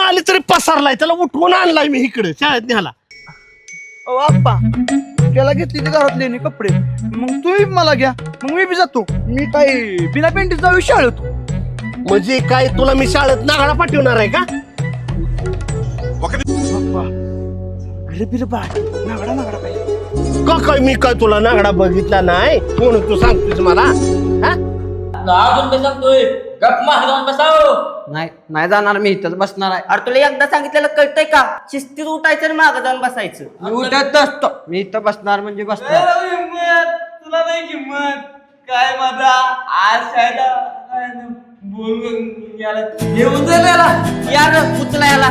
आली तरी पसारलाय, त्याला उठवून आणलाय मी इकडे शाळेत न्याला. ओ आप्पा, त्याला घेतली ती घरातले कपडे, मग तुम्ही मला घ्या, मग मी बी जातो. मी काय बिना पेंटीत जाऊ शाळेत? म्हणजे काय तुला मी शाळेत नागाळा पाठवणार आहे का? आप्पा, घरी बिल बाळ नागडा नागडा काय? का काय मी काय तुला नागडा बघितला नाही म्हणून तू सांगतोस मला? हा? अजून मी सांगतोय गप मागे जाऊन बसाव. नाही नाही जाणार, मी इथंच बसणार आहे. अरे तुला एकदा सांगितलेलं कळतंय का? शिस्तीत उठायचं आणि मागं जाऊन बसायचं. मी उठत असतो, मी इथं बसणार म्हणजे बसणार. हिम्मत तुला नाही किंमत काय माझा आज शाळेला बोलून घेऊन त्याला यार उचला याला.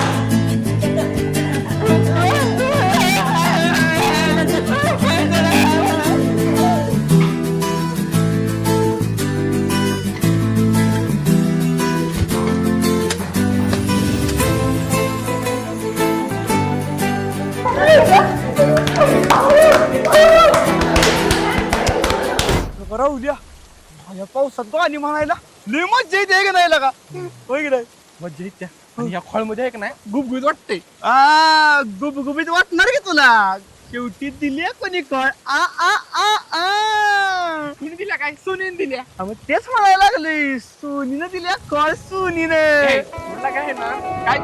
बरं उद्या या पावसात तो आणि म्हणायला लय मज्जा येते का नाही लगा? होय की नाही? मज्जा येते. आणि या खोळमध्ये आहे का नाही गुबगुबीत वाटते. गुबगुबीत वाटणार की तुला? शेवटी दिली कोणी कळ. आ आ आ आ कुणी दिल्या काय सोनीन दिल्या मग तेच म्हणायला लागले, सोनीनं दिल्या कळ, सोनीने. म्हटलं काय ना काय